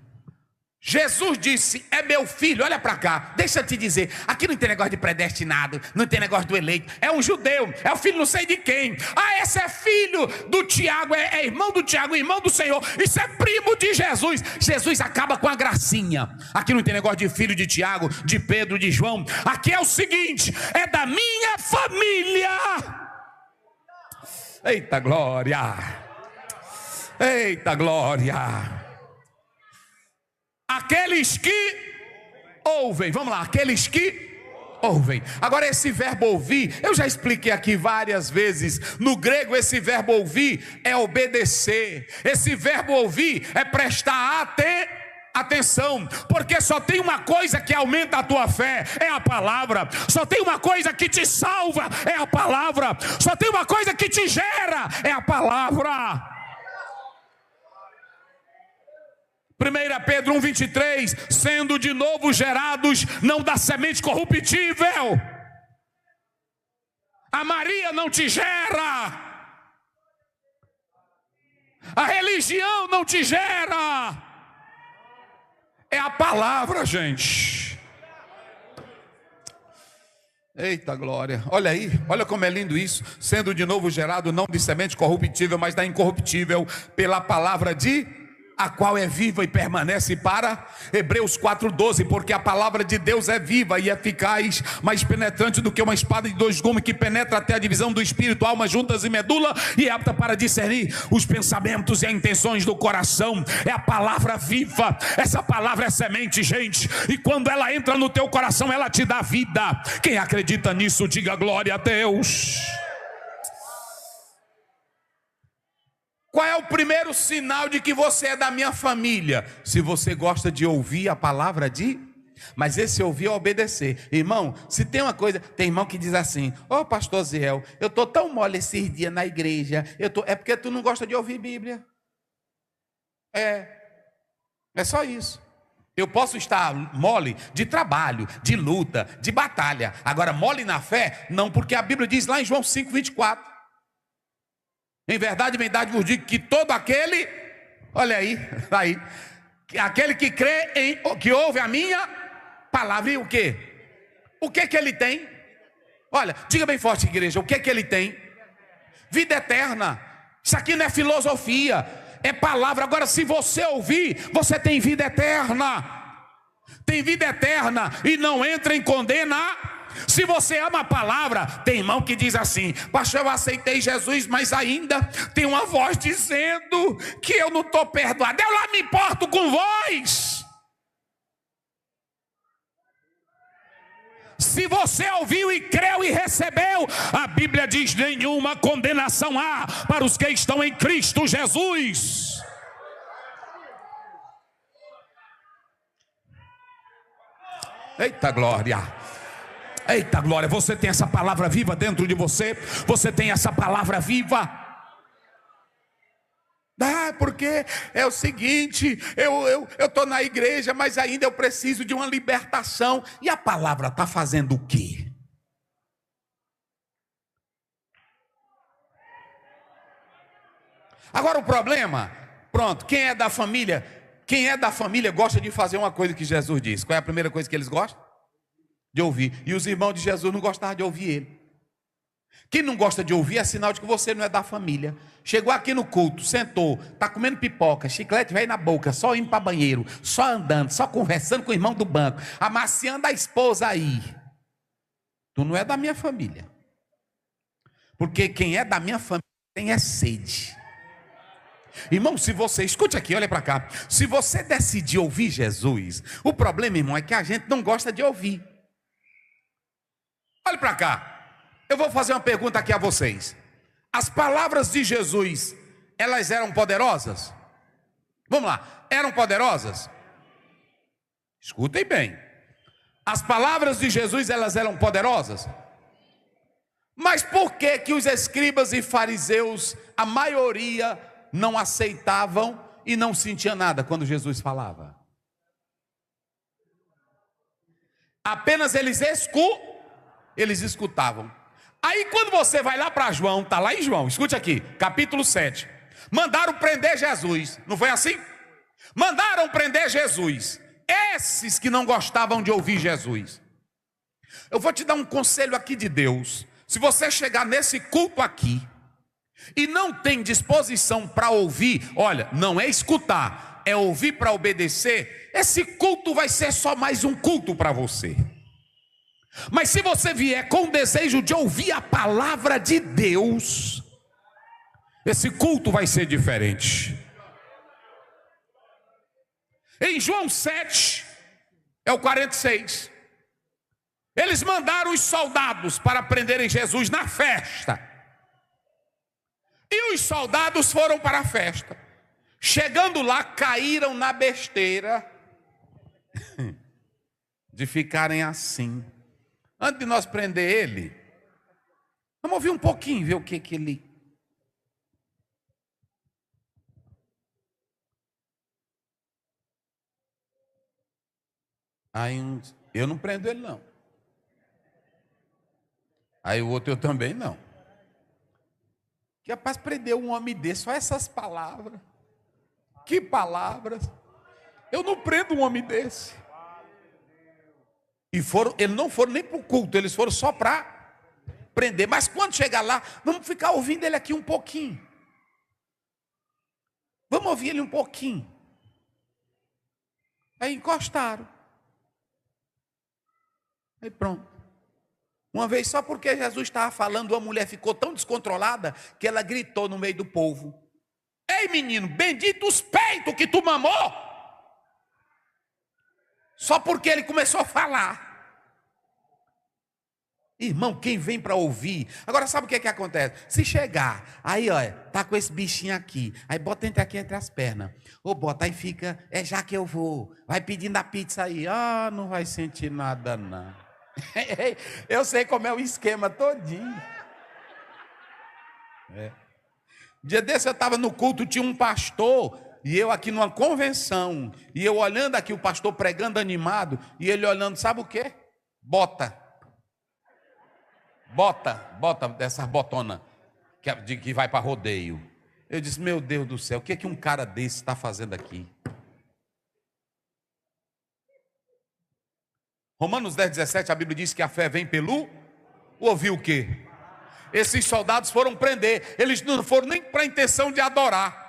Jesus disse: é meu filho. Olha para cá, deixa eu te dizer. Aqui não tem negócio de predestinado, não tem negócio do eleito. É um judeu, é o filho não sei de quem. Ah, esse é filho do Tiago, é irmão do Tiago, irmão do Senhor. Isso é primo de Jesus. Jesus acaba com a gracinha. Aqui não tem negócio de filho de Tiago, de Pedro, de João. Aqui é o seguinte: é da minha família. Eita glória. Eita glória. Aqueles que ouvem, vamos lá, aqueles que ouvem. Agora esse verbo ouvir, eu já expliquei aqui várias vezes. No grego esse verbo ouvir é obedecer. Esse verbo ouvir é prestar atenção, porque só tem uma coisa que aumenta a tua fé, é a palavra. Só tem uma coisa que te salva, é a palavra. Só tem uma coisa que te gera, é a palavra. 1 Pedro 1,23, sendo de novo gerados, não da semente corruptível. A Maria não te gera, a religião não te gera, é a palavra, gente. Eita glória, olha aí, olha como é lindo isso. Sendo de novo gerado, não de semente corruptível, mas da incorruptível, pela palavra de a qual é viva e permanece para Hebreus 4,12, porque a palavra de Deus é viva e eficaz, mais penetrante do que uma espada de dois gumes, que penetra até a divisão do espírito, alma, juntas e medula, e é apta para discernir os pensamentos e as intenções do coração. É a palavra viva. Essa palavra é semente, gente, e quando ela entra no teu coração, ela te dá vida. Quem acredita nisso, diga glória a Deus. Qual é o primeiro sinal de que você é da minha família? Se você gosta de ouvir a palavra mas esse ouvir é obedecer. Irmão, se tem uma coisa, tem irmão que diz assim: ô pastor Ziel, eu estou tão mole esses dias na igreja, é porque tu não gosta de ouvir Bíblia. É só isso. Eu posso estar mole de trabalho, de luta, de batalha. Agora mole na fé, não, porque a Bíblia diz lá em João 5,24. Em verdade vos digo que todo aquele, olha aí, aquele que crê que ouve a minha palavra, e o quê? O que que ele tem? Olha, diga bem forte, igreja, o que que ele tem? Vida eterna. Isso aqui não é filosofia, é palavra. Agora, se você ouvir, você tem vida eterna. Tem vida eterna e não entra em condenação. Se você ama a palavra, tem irmão que diz assim: pastor, eu aceitei Jesus, mas ainda tem uma voz dizendo que eu não estou perdoado. Eu lá me importo com voz. Se você ouviu e creu e recebeu, a Bíblia diz: nenhuma condenação há para os que estão em Cristo Jesus. Eita glória. Eita glória, você tem essa palavra viva dentro de você? Você tem essa palavra viva? Porque é o seguinte, eu estou na igreja, mas ainda eu preciso de uma libertação. E a palavra está fazendo o quê? Agora o problema, pronto, quem é da família gosta de fazer uma coisa que Jesus disse. Qual é a primeira coisa que eles gostam? De ouvir. E os irmãos de Jesus não gostavam de ouvir ele. Quem não gosta de ouvir é sinal de que você não é da família. Chegou aqui no culto, sentou, está comendo pipoca, chiclete velho na boca, só indo para banheiro, só andando, só conversando com o irmão do banco, amaciando a esposa aí. Tu não é da minha família. Porque quem é da minha família tem sede. Irmão, se você, escute aqui, olha para cá. Se você decidir ouvir Jesus, o problema, irmão, é que a gente não gosta de ouvir. Olha para cá. Eu vou fazer uma pergunta aqui a vocês. As palavras de Jesus, elas eram poderosas? Vamos lá, eram poderosas? Escutem bem. As palavras de Jesus, elas eram poderosas? Mas por que que os escribas e fariseus, a maioria, não aceitavam e não sentia nada quando Jesus falava? Apenas eles escutavam. Aí quando você vai lá para João, está lá em João, escute aqui, capítulo 7. Mandaram prender Jesus, não foi assim? Mandaram prender Jesus. Esses que não gostavam de ouvir Jesus. Eu vou te dar um conselho aqui de Deus. Se você chegar nesse culto aqui e não tem disposição para ouvir, olha, não é escutar, é ouvir para obedecer, esse culto vai ser só mais um culto para você. Mas se você vier com o desejo de ouvir a palavra de Deus, esse culto vai ser diferente. Em João 7, é o 46, eles mandaram os soldados para prenderem Jesus na festa. E os soldados foram para a festa. Chegando lá, caíram na besteira de ficarem assim. Antes de nós prender ele, vamos ouvir um pouquinho, ver o que ele... Aí eu não prendo ele não. Aí o outro eu também não. Que rapaz, prendeu um homem desse, só essas palavras. Que palavras. Eu não prendo um homem desse. E eles não foram nem para o culto, eles foram só para prender. Mas quando chegar lá, vamos ficar ouvindo ele aqui um pouquinho. Vamos ouvir ele um pouquinho. Aí encostaram. Aí pronto. Uma vez só porque Jesus estava falando, uma mulher ficou tão descontrolada que ela gritou no meio do povo: ei menino, bendito os peitos que tu mamou! Só porque ele começou a falar. Irmão, quem vem para ouvir... Agora sabe o que acontece? Se chegar, aí olha, tá com esse bichinho aqui, aí bota aqui entre as pernas, ou bota aí fica, é já que eu vou, vai pedindo a pizza aí, não vai sentir nada não. Eu sei como é o esquema todinho. Dia desse eu estava no culto, tinha um pastor, e eu aqui numa convenção, e eu olhando aqui o pastor pregando animado, e ele olhando, sabe o quê? Bota dessas botonas que vai para rodeio. Eu disse, meu Deus do céu, o que um cara desse está fazendo aqui? Romanos 10:17, a Bíblia diz que a fé vem pelo ouvir o quê? Esses soldados foram prender, eles não foram nem para a intenção de adorar.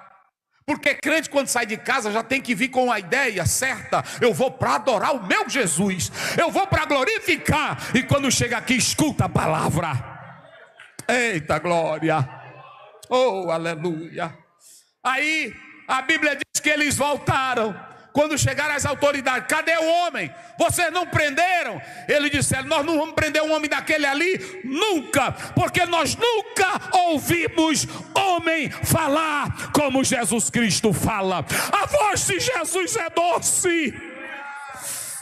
Porque crente quando sai de casa já tem que vir com a ideia certa. Eu vou para adorar o meu Jesus, eu vou para glorificar. E quando chega aqui, escuta a palavra. Eita glória. Oh, aleluia. Aí a Bíblia diz que eles voltaram. Quando chegaram as autoridades, cadê o homem? Vocês não prenderam? Eles disseram, nós não vamos prender um homem daquele ali nunca, porque nós nunca ouvimos homem falar como Jesus Cristo fala. A voz de Jesus é doce,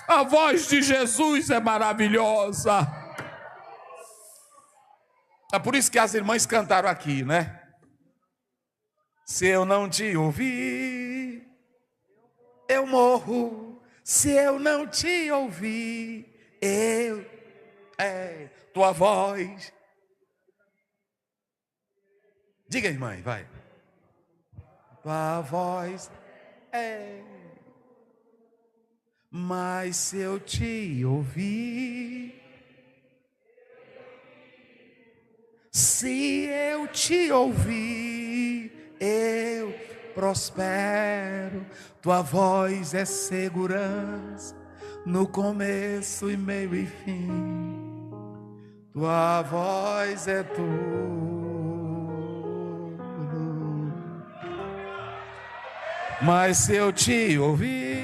a voz de Jesus é maravilhosa. É por isso que as irmãs cantaram aqui, né? Se eu não te ouvir, eu morro. Se eu não te ouvir, tua voz. Diga, irmã, vai. Tua voz mas se eu te ouvir, se eu te ouvir, eu prospero. Tua voz é segurança no começo e meio e fim. Tua voz é tudo. Mas se eu te ouvir,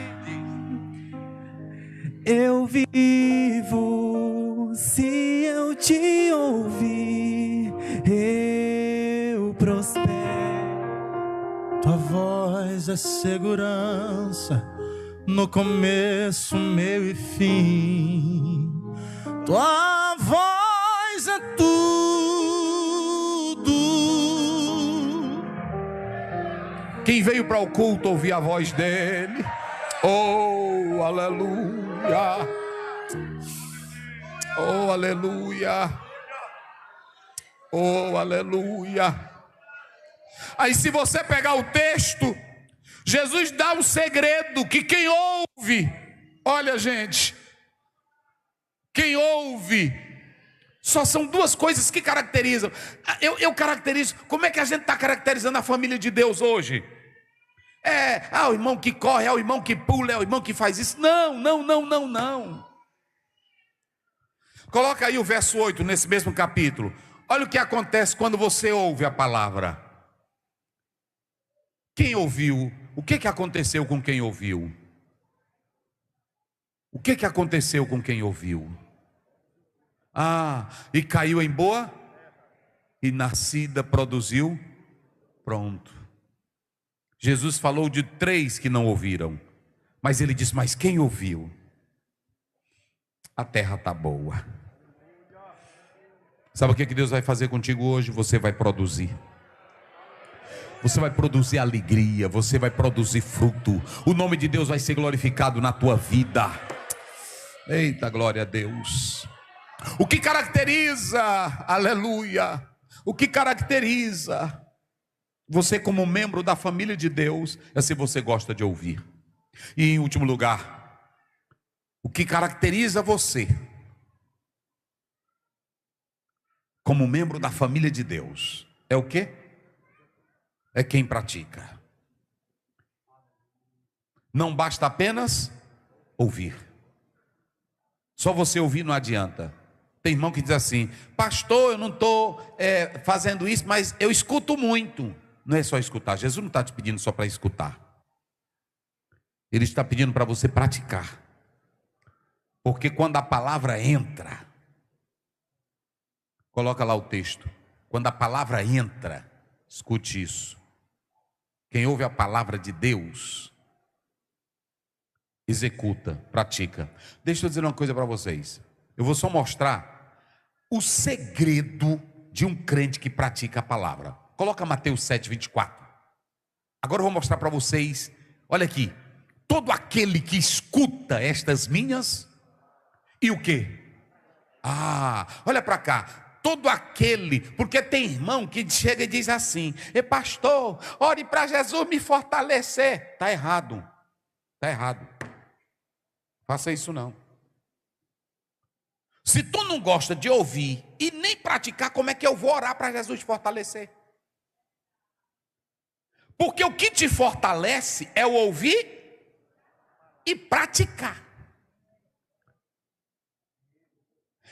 eu vivo. Se eu te ouvir, eu prospero. Tua voz é segurança no começo, meio e fim. Tua voz é tudo. Quem veio para o culto ouvir a voz dele? Oh, aleluia! Oh, aleluia! Oh, aleluia! Aí, se você pegar o texto, Jesus dá um segredo que quem ouve, olha, gente, quem ouve, só são duas coisas que caracterizam. Eu caracterizo. Como é que a gente está caracterizando a família de Deus hoje? O irmão que corre, é o irmão que pula, é o irmão que faz isso. Não. Coloca aí o verso 8 nesse mesmo capítulo. Olha o que acontece quando você ouve a palavra. Quem ouviu? O que aconteceu com quem ouviu? O que aconteceu com quem ouviu? E caiu em boa e nascida produziu. Pronto. Jesus falou de 3 que não ouviram, mas ele disse: mas quem ouviu? A terra está boa. Sabe o que Deus vai fazer contigo hoje? Você vai produzir. Você vai produzir alegria, você vai produzir fruto. O nome de Deus vai ser glorificado na tua vida. Eita, glória a Deus. O que caracteriza, aleluia, o que caracteriza você como membro da família de Deus é se você gosta de ouvir. E em último lugar, o que caracteriza você como membro da família de Deus é o quê? É quem pratica. Não basta apenas ouvir. Só você ouvir não adianta. Tem irmão que diz assim: pastor, eu não estou fazendo isso, mas eu escuto muito. Não é só escutar. Jesus não está te pedindo só para escutar. Ele está pedindo para você praticar. Porque quando a palavra entra, coloca lá o texto. Quando a palavra entra, escute isso. Quem ouve a palavra de Deus, executa, pratica. Deixa eu dizer uma coisa para vocês. Eu vou só mostrar o segredo de um crente que pratica a palavra. Coloca Mateus 7, 24. Agora eu vou mostrar para vocês. Olha aqui. Todo aquele que escuta estas minhas, e o quê? Olha para cá. Todo aquele, porque tem irmão que chega e diz assim: pastor, ore para Jesus me fortalecer. Está errado. Está errado. Faça isso não. Se tu não gosta de ouvir e nem praticar, como é que eu vou orar para Jesus te fortalecer? Porque o que te fortalece é o ouvir e praticar.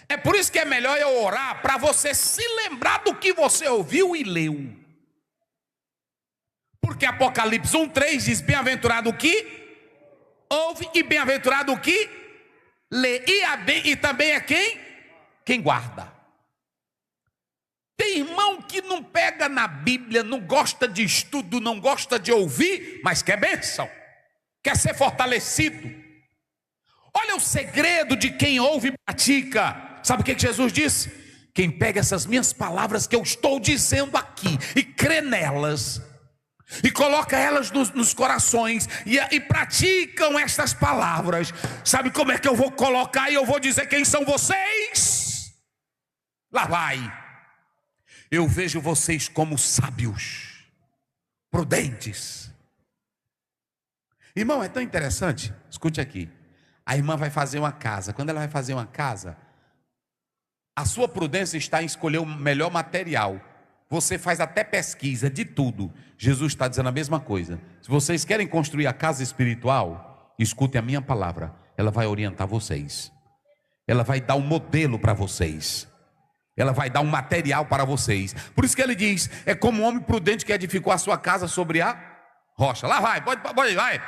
É por isso que é melhor eu orar para você se lembrar do que você ouviu e leu. Porque Apocalipse 1:3 diz: bem-aventurado o que ouve e bem-aventurado o que lê. E também é quem guarda. Tem irmão que não pega na Bíblia, não gosta de estudo, não gosta de ouvir, mas quer bênção, quer ser fortalecido. Olha o segredo de quem ouve e pratica. Sabe o que Jesus disse? Quem pega essas minhas palavras que eu estou dizendo aqui e crê nelas, e coloca elas nos corações e praticam estas palavras, sabe como é que eu vou colocar e eu vou dizer quem são vocês? Lá vai. Eu vejo vocês como sábios, prudentes. Irmão, é tão interessante. Escute aqui. A irmã vai fazer uma casa. Quando ela vai fazer uma casa, a sua prudência está em escolher o melhor material. Você faz até pesquisa de tudo. Jesus está dizendo a mesma coisa. Se vocês querem construir a casa espiritual, escutem a minha palavra. Ela vai orientar vocês. Ela vai dar um modelo para vocês. Ela vai dar um material para vocês. Por isso que ele diz, é como um homem prudente que edificou a sua casa sobre a rocha. Lá vai, pode vai.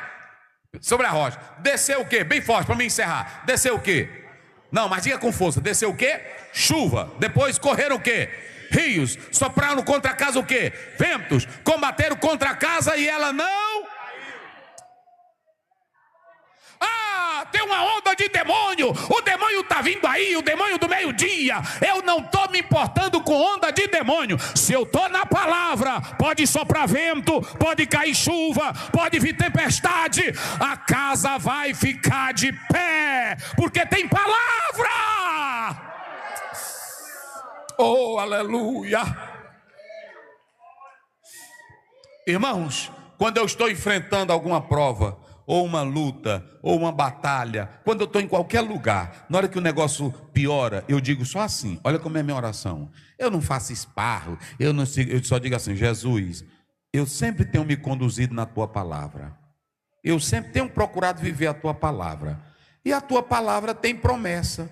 Sobre a rocha. Desceu o quê? Bem forte para me encerrar. Desceu o quê? Não, mas diga com força. Desceu o quê? Chuva. Depois correram o quê? Rios. Sopraram contra a casa o quê? Ventos. Combateram contra a casa e ela não... Tem uma onda de demônio. O demônio está vindo aí, o demônio do meio-dia. Eu não estou me importando com onda de demônio. Se eu estou na palavra, pode soprar vento, pode cair chuva, pode vir tempestade, a casa vai ficar de pé, porque tem palavra. Oh, aleluia. Irmãos, quando eu estou enfrentando alguma prova, ou uma luta, ou uma batalha, quando eu estou em qualquer lugar, na hora que o negócio piora, eu digo só assim, olha como é a minha oração. Eu não faço esparro, eu só digo assim, Jesus, eu sempre tenho me conduzido na tua palavra. Eu sempre tenho procurado viver a tua palavra. E a tua palavra tem promessa.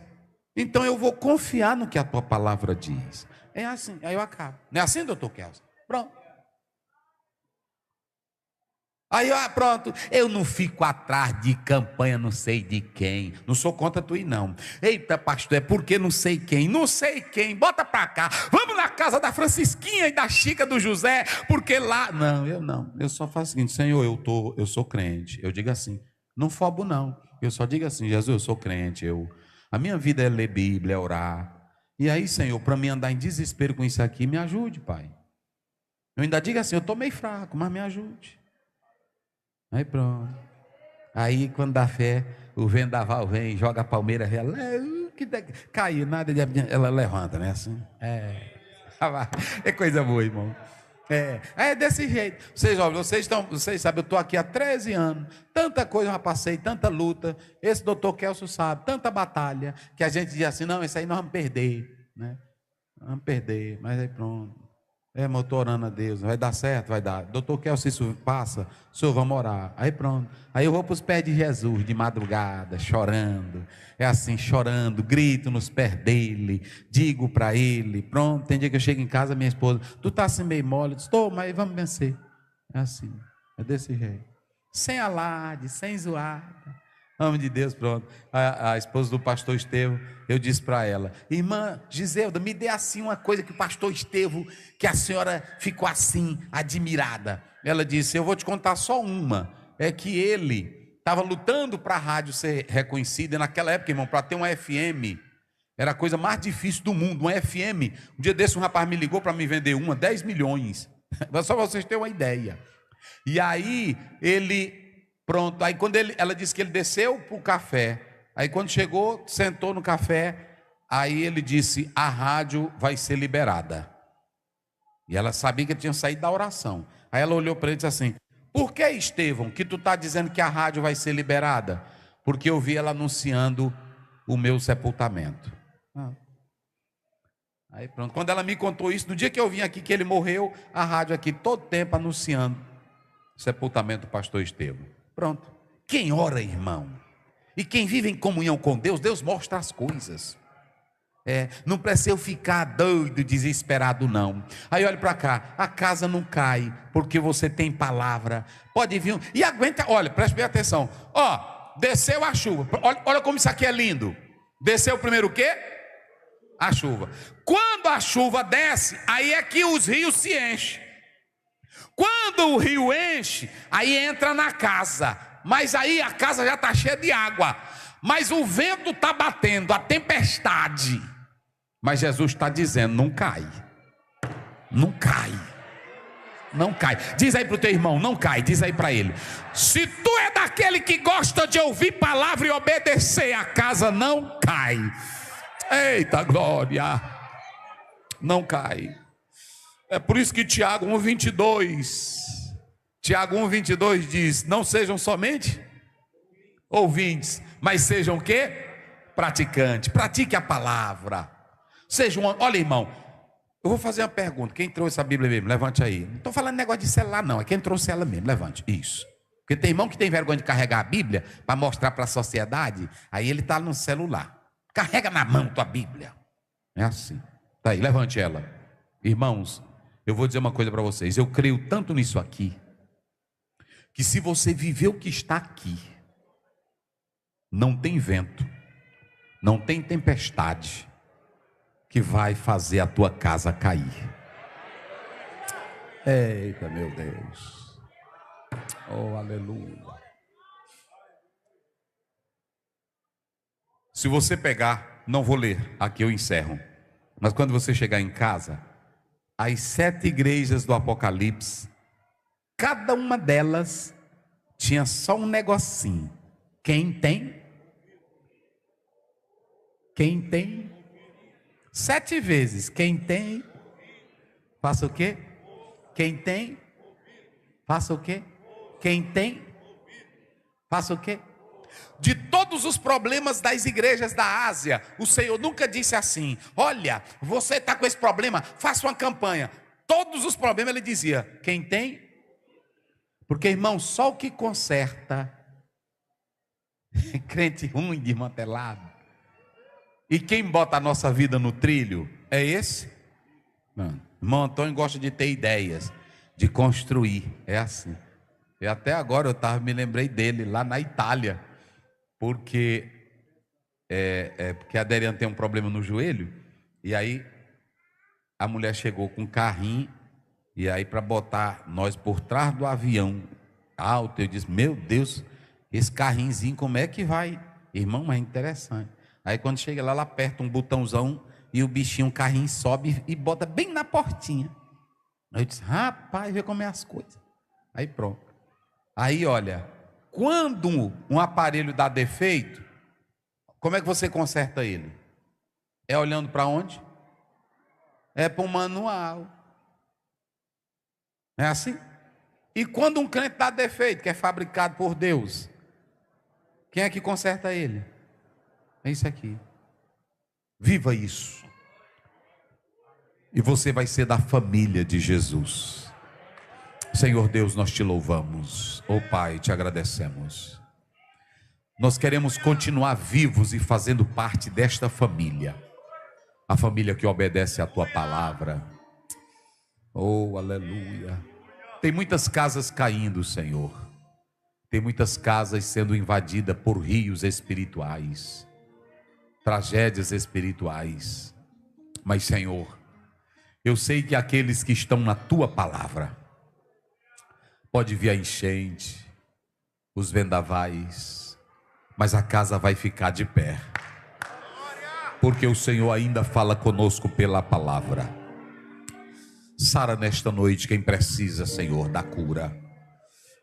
Então eu vou confiar no que a tua palavra diz. É assim, aí eu acabo. Não é assim, doutor Kelson? Pronto. Aí, pronto, eu não fico atrás de campanha não sei de quem, não sou contra tu ir não. Eita pastor, é porque não sei quem, bota pra cá, vamos na casa da Francisquinha e da Chica do José, porque lá, eu só faço o seguinte, Senhor, eu sou crente, eu digo assim, não fobo não, eu só digo assim, Jesus, eu sou crente, a minha vida é ler Bíblia, é orar, e aí Senhor, para mim andar em desespero com isso aqui, me ajude Pai, eu ainda digo assim, eu estou meio fraco, mas me ajude. Aí pronto. Aí quando dá fé, o vendaval vem, joga a palmeira, ela caiu, nada, ela levanta, né? Assim. É coisa boa, irmão. É desse jeito. Vocês sabem, eu estou aqui há 13 anos. Tanta coisa eu já passei, tanta luta. Esse doutor Kelso sabe, tanta batalha, que a gente diz assim, não, isso aí nós vamos perder, né? Vamos perder, mas aí pronto. Eu estou orando a Deus, vai dar certo, vai dar. Doutor Kelso, isso passa, o senhor vamos orar. Aí pronto, aí eu vou para os pés de Jesus, de madrugada, chorando. É assim, chorando, grito nos pés dele, digo para ele, pronto. Tem dia que eu chego em casa, minha esposa, tu está assim meio mole? Eu disse, estou, mas vamos vencer. É assim, é desse jeito. Sem alarde, sem zoada. Nome de Deus, pronto. A esposa do pastor Estevão, eu disse para ela, irmã Giselda, me dê assim uma coisa que o pastor Estevão, que a senhora ficou assim, admirada. Ela disse, eu vou te contar só uma, é que ele estava lutando para a rádio ser reconhecida, naquela época, irmão, para ter uma FM, era a coisa mais difícil do mundo, uma FM. Um dia desse um rapaz me ligou para me vender 10 milhões, só para vocês terem uma ideia. E aí pronto, aí quando ela disse que ele desceu para o café, aí quando chegou, sentou no café, aí ele disse, a rádio vai ser liberada. E ela sabia que ele tinha saído da oração. Aí ela olhou para ele e disse assim, por que Estevão, que tu está dizendo que a rádio vai ser liberada? Porque eu vi ela anunciando o meu sepultamento. Aí pronto, quando ela me contou isso, no dia que eu vim aqui, que ele morreu, a rádio aqui todo tempo anunciando o sepultamento do pastor Estevão. Pronto. Quem ora, irmão, e quem vive em comunhão com Deus, Deus mostra as coisas. Não precisa eu ficar doido, desesperado não. Aí olha para cá, a casa não cai, porque você tem palavra. Pode vir, e aguenta, olha, preste bem atenção. Desceu a chuva, olha como isso aqui é lindo. Desceu primeiro o quê? A chuva. Quando a chuva desce, aí é que os rios se enchem. Quando o rio enche, aí entra na casa, mas aí a casa já está cheia de água, mas o vento está batendo, a tempestade, Mas Jesus está dizendo: não cai. Não cai. Não cai. Diz aí para o teu irmão: não cai. Diz aí para ele: se tu é daquele que gosta de ouvir palavra e obedecer, a casa não cai. Eita glória. Não cai. É por isso que Tiago 1,22 diz: não sejam somente ouvintes, mas sejam o quê? Praticantes. Pratique a palavra. Olha, irmão, eu vou fazer uma pergunta. Quem trouxe a Bíblia mesmo? Levante aí. Não estou falando negócio de celular não, é quem trouxe ela mesmo. Levante, isso. Porque tem irmão que tem vergonha de carregar a Bíblia para mostrar para a sociedade. Aí ele está no celular. Carrega na mão tua Bíblia. É assim. Tá aí, levante ela. Irmãos, eu vou dizer uma coisa para vocês. Eu creio tanto nisso aqui, que se você viver o que está aqui, não tem vento, não tem tempestade que vai fazer a tua casa cair. Eita, meu Deus. Oh, aleluia. Se você pegar, não vou ler, aqui eu encerro, mas quando você chegar em casa, as 7 igrejas do Apocalipse, cada uma delas tinha só um negocinho. Quem tem? Quem tem? 7 vezes. Quem tem? Faça o quê? Quem tem? Faça o quê? Quem tem? Faça o quê? De todos os problemas das igrejas da Ásia, o Senhor nunca disse assim: olha, você está com esse problema, faça uma campanha. Todos os problemas ele dizia: quem tem? Porque, irmão, só o que conserta crente ruim, desmantelado, e quem bota a nossa vida no trilho é esse. Mano, irmão Antônio gosta de ter ideias, de construir. É assim. E até agora me lembrei dele lá na Itália, porque a Deriane tem um problema no joelho, e aí a mulher chegou com um carrinho, e aí para botar nós por trás do avião alto, eu disse: meu Deus, esse carrinhozinho como é que vai? Irmão, mas é interessante. Aí quando chega lá, ela aperta um botãozão e o bichinho, o carrinho sobe e bota bem na portinha. Aí eu disse: rapaz, vê como é as coisas. Aí pronto. Aí olha, quando um aparelho dá defeito, como é que você conserta ele? É olhando para onde? É para o manual. É assim? E quando um crente dá defeito, que é fabricado por Deus, quem é que conserta ele? É isso aqui. Viva isso. E você vai ser da família de Jesus. Senhor Deus, nós te louvamos. Oh Pai, te agradecemos. Nós queremos continuar vivos e fazendo parte desta família. A família que obedece à tua palavra. Oh, aleluia. Tem muitas casas caindo, Senhor. Tem muitas casas sendo invadidas por rios espirituais, tragédias espirituais. Mas, Senhor, eu sei que aqueles que estão na tua palavra, pode vir a enchente, os vendavais, mas a casa vai ficar de pé, porque o Senhor ainda fala conosco pela palavra. Sara nesta noite quem precisa, Senhor, da cura.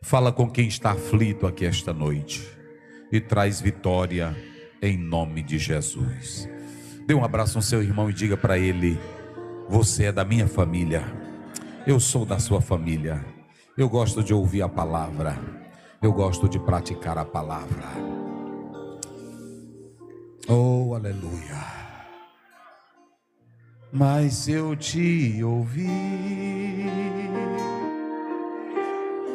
Fala com quem está aflito aqui esta noite e traz vitória em nome de Jesus. Dê um abraço no seu irmão e diga para ele: você é da minha família, eu sou da sua família. Eu gosto de ouvir a palavra, eu gosto de praticar a palavra. Oh, aleluia. Mas se eu te ouvir,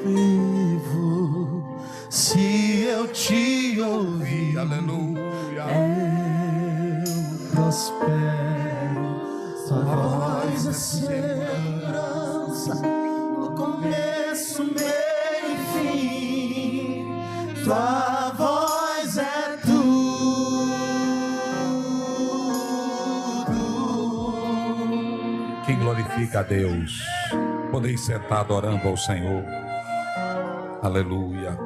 vivo. Se eu te ouvir, aleluia, eu prospero. Sua voz é segurança no começo, meio e fim. Tua voz é tudo. Quem glorifica a Deus, podeis sentar adorando ao Senhor. Aleluia.